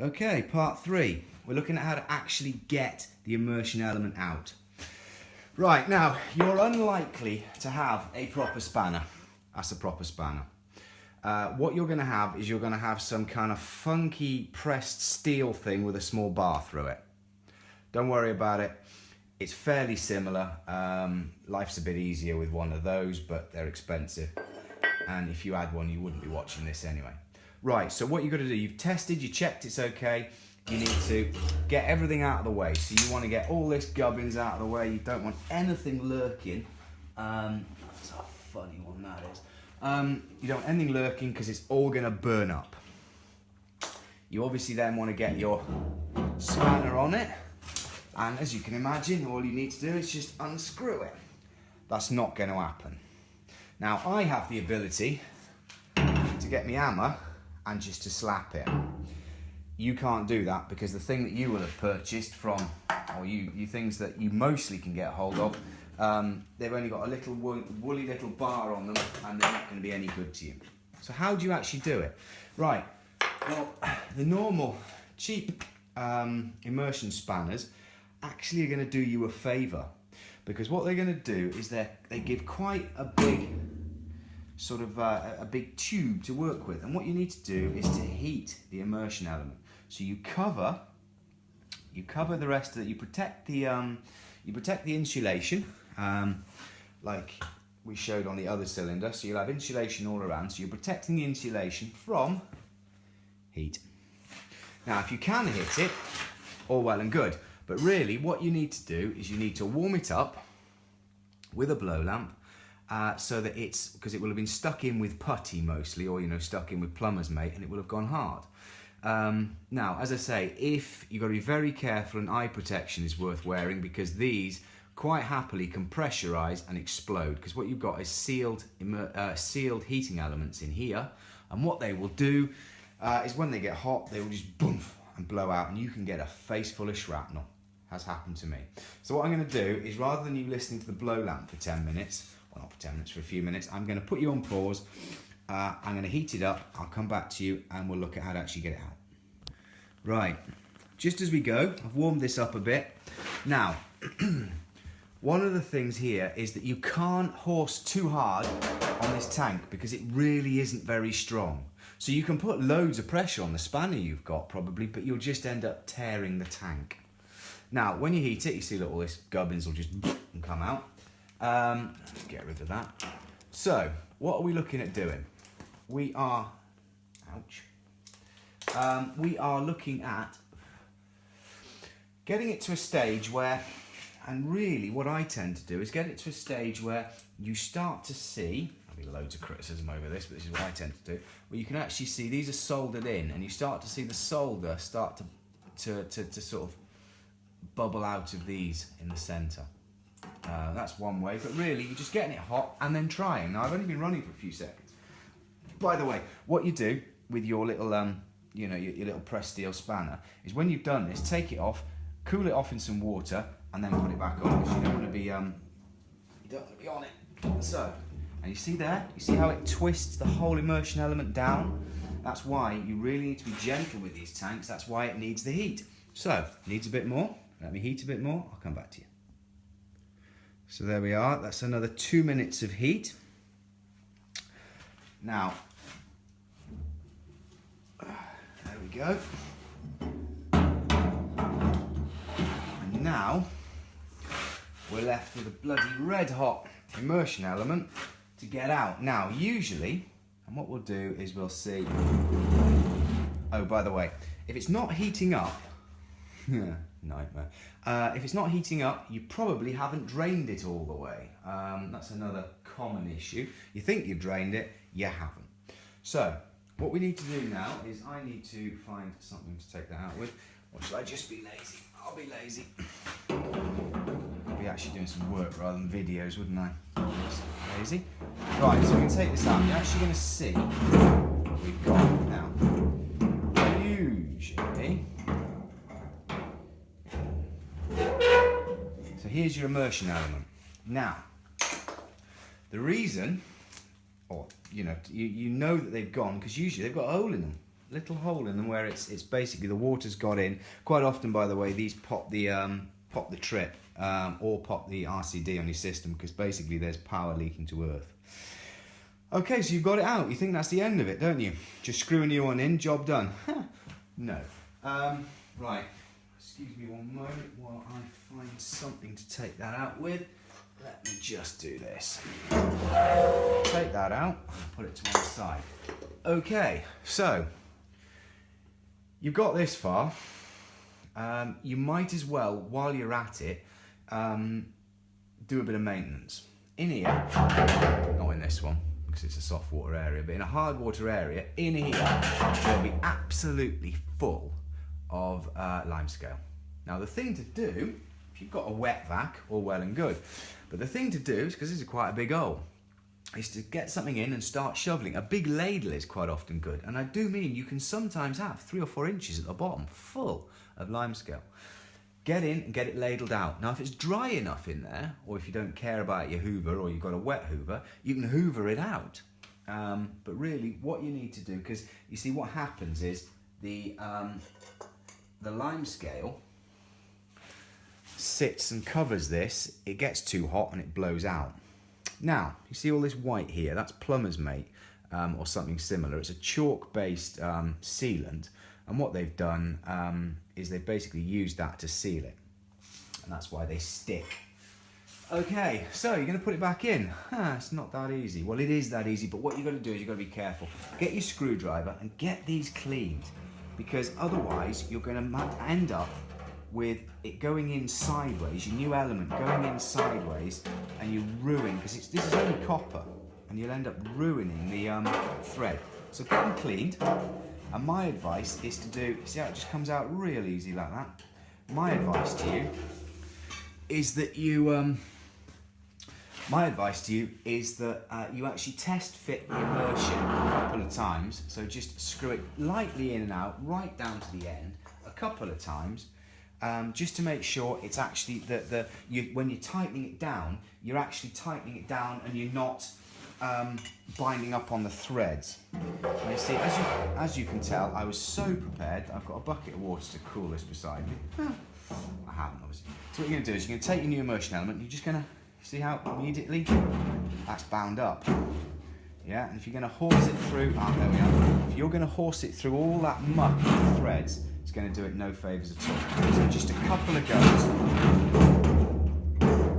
Okay, part 3. We're looking at how to actually get the immersion element out. Right, now, you're unlikely to have a proper spanner. That's a proper spanner. What you're going to have is you're going to have some kind of funky pressed steel thing with a small bar through it. Don't worry about it. It's fairly similar. Life's a bit easier with one of those, but they're expensive. And if you had one, you wouldn't be watching this anyway. Right, so what you've got to do, you've tested, you checked it's okay. You need to get everything out of the way. So you want to get all this gubbins out of the way. You don't want anything lurking. That's a funny one, that is. You don't want anything lurking because it's all going to burn up. You obviously then want to get your spanner on it. And as you can imagine, all you need to do is just unscrew it. That's not going to happen. Now, I have the ability to get my hammer and just to slap it. You can't do that because the thing that you will have purchased from, or you things that you mostly can get hold of, they've only got a little woolly little bar on them and they're not going to be any good to you. So how do you actually do it? Right, well, the normal cheap immersion spanners actually are going to do you a favour, because what they're going to do is they give quite a big sort of a big tube to work with, and what you need to do is to heat the immersion element. So you cover the rest of it. You protect the insulation, like we showed on the other cylinder. So you'll have insulation all around. So you're protecting the insulation from heat. Now, if you can hit it, all well and good. But really, what you need to do is you need to warm it up with a blow lamp, so that because it will have been stuck in with putty mostly, or stuck in with plumber's mate, and it will have gone hard. Now, as I say, you've got to be very careful, and eye protection is worth wearing, because these quite happily can pressurize and explode, because what you've got is sealed heating elements in here, and what they will do is when they get hot, they will just boom and blow out, and you can get a face full of shrapnel. Has happened to me. So what I'm going to do is, rather than you listening to the blow lamp for 10 minutes, well, not for 10 minutes, for a few minutes, I'm going to put you on pause. I'm going to heat it up. I'll come back to you and we'll look at how to actually get it out. Right, just as we go, I've warmed this up a bit. Now, one of the things here is that you can't horse too hard on this tank because it really isn't very strong. So you can put loads of pressure on the spanner you've got probably, but you'll just end up tearing the tank. Now, when you heat it, you see that all this gubbins will just come out. Let's get rid of that. So, what are we looking at doing? We are, we are looking at getting it to a stage where, and really what I tend to do is get it to a stage where you start to see, there'll be loads of criticism over this, but this is what I tend to do, where you can actually see these are soldered in, and you start to see the solder start to sort of bubble out of these in the centre. That's one way, but really you're just getting it hot and then trying. Now, I've only been running for a few seconds. By the way, what you do with your little your little pressed steel spanner is, when you've done this, take it off, cool it off in some water, and then put it back on, because you don't want to be on it. So, and you see there, you see how it twists the whole immersion element down? That's why you really need to be gentle with these tanks. That's why it needs the heat. So, needs a bit more. Let me heat a bit more, I'll come back to you. So there we are, that's another 2 minutes of heat. Now, there we go. And now, we're left with a bloody red hot immersion element to get out. Now, usually, and what we'll do is we'll see, oh, by the way, if it's not heating up, nightmare. If it's not heating up, you probably haven't drained it all the way. That's another common issue. You think you've drained it, you haven't. So, what we need to do now is I need to find something to take that out with. Or should I just be lazy? I'll be lazy. I'd be actually doing some work rather than videos, wouldn't I? Just lazy. Right, so we can take this out. You're actually going to see what we've got now. Usually, so here's your immersion element. Now, the reason, or you know that they've gone, because usually they've got a hole in them. hole in them where it's basically the water's got in. Quite often, by the way, these pop the trip or pop the RCD on your system because basically there's power leaking to earth. Okay, so you've got it out. You think that's the end of it, don't you? Just screw a new one in, job done. No. Right. Excuse me one moment while I find something to take that out with. Let me just do this. Take that out, put it to one side. Okay, so you've got this far. You might as well, while you're at it, do a bit of maintenance. In here, not in this one, because it's a soft water area, but in a hard water area, in here, they'll be absolutely full of limescale. Now the thing to do, if you've got a wet vac, all well and good, but the thing to do, is because this is quite a big hole, is to get something in and start shoveling. A big ladle is quite often good, and I do mean you can sometimes have 3 or 4 inches at the bottom full of limescale. Get in and get it ladled out. Now if it's dry enough in there, or if you don't care about your hoover or you've got a wet hoover, you can hoover it out. But really what you need to do, because you see what happens is the limescale sits and covers this, it gets too hot and it blows out. Now, you see all this white here, that's plumber's mate or something similar. It's a chalk-based sealant, and what they've done is they've basically used that to seal it, and that's why they stick. Okay, so you're going to put it back in. It's not that easy. Well, it is that easy, but what you've got to do is you've got to be careful. Get your screwdriver and get these cleaned, because otherwise you're going to end up with it going in sideways, your new element going in sideways, and you ruin, because this is only copper, and you'll end up ruining the thread. So get them cleaned, and my advice is to do, see how it just comes out real easy like that? My advice to you is that you you actually test fit the immersion a couple of times. So just screw it lightly in and out, right down to the end, a couple of times, just to make sure it's actually when you're tightening it down, you're actually tightening it down and you're not binding up on the threads. And you see, as you can tell, I was so prepared that I've got a bucket of water to cool this beside me. I haven't, obviously. So what you're going to do is you're going to take your new immersion element, and you're just going to see how immediately that's bound up. Yeah, and if you're going to horse it through, there we are. If you're going to horse it through all that muck of threads, it's going to do it no favours at all. So just a couple of goes,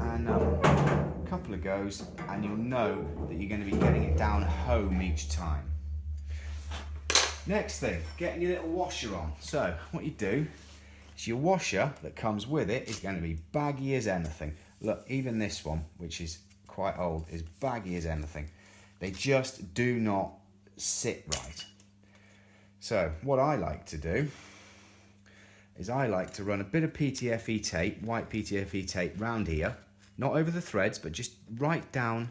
and a couple of goes, and you'll know that you're going to be getting it down home each time. Next thing, getting your little washer on. So what you do is your washer that comes with it is going to be baggy as anything. Look, even this one, which is quite old, is baggy as anything. They just do not sit right. So what I like to do is I like to run a bit of PTFE tape, white PTFE tape round here, not over the threads, but just right down,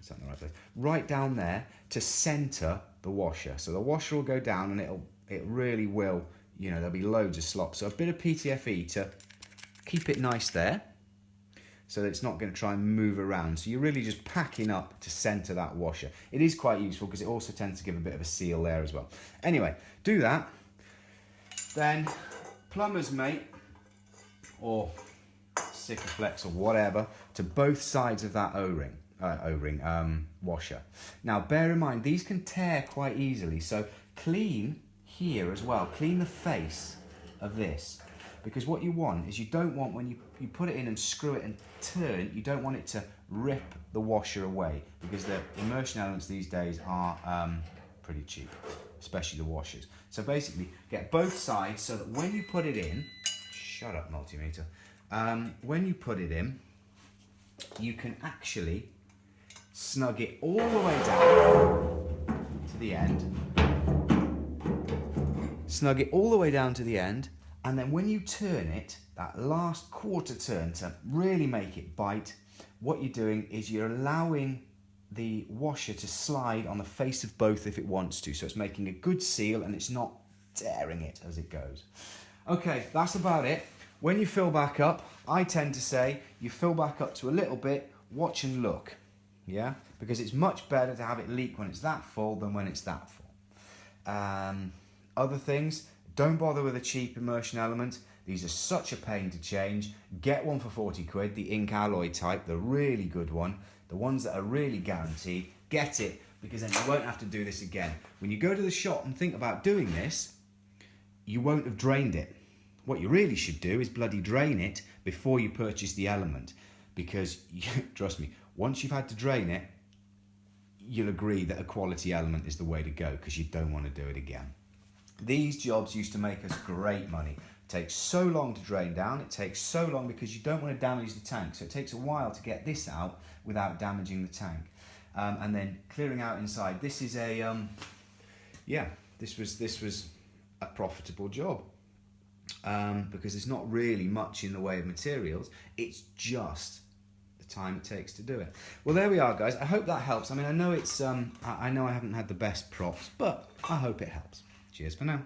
is that in the right place? Right down there to center the washer. So the washer will go down, and it really will, you know, there'll be loads of slop. So a bit of PTFE to keep it nice there, so that it's not going to try and move around. So you're really just packing up to center that washer. It is quite useful because it also tends to give a bit of a seal there as well. Anyway, do that. Then plumber's mate or Sikaflex or whatever to both sides of that washer. Now bear in mind, these can tear quite easily, so clean here as well. Clean the face of this, because what you want is, you don't want, when you put it in and screw it and turn, you don't want it to rip the washer away, because the immersion elements these days are pretty cheap, especially the washers. So basically get both sides so that when you put it in, shut up multimeter, when you put it in, you can actually snug it all the way down to the end, snug it all the way down to the end, and then when you turn it, that last quarter turn to really make it bite, what you're doing is you're allowing the washer to slide on the face of both if it wants to. So it's making a good seal and it's not tearing it as it goes. Okay, that's about it. When you fill back up, I tend to say you fill back up to a little bit, watch and look. Yeah, because it's much better to have it leak when it's that full than when it's that full. Other things, don't bother with a cheap immersion element. These are such a pain to change. Get one for 40 quid, the ink alloy type, the really good one, the ones that are really guaranteed. Get it, because then you won't have to do this again. When you go to the shop and think about doing this, you won't have drained it. What you really should do is bloody drain it before you purchase the element, because trust me, once you've had to drain it, you'll agree that a quality element is the way to go, because you don't want to do it again. These jobs used to make us great money. It takes so long to drain down, it takes so long because you don't want to damage the tank, so it takes a while to get this out without damaging the tank. And then clearing out inside. This is a, this was a profitable job. Because there's not really much in the way of materials, it's just the time it takes to do it. Well, there we are, guys. I hope that helps. I mean, I know it's I know I haven't had the best props, but I hope it helps. Cheers for now.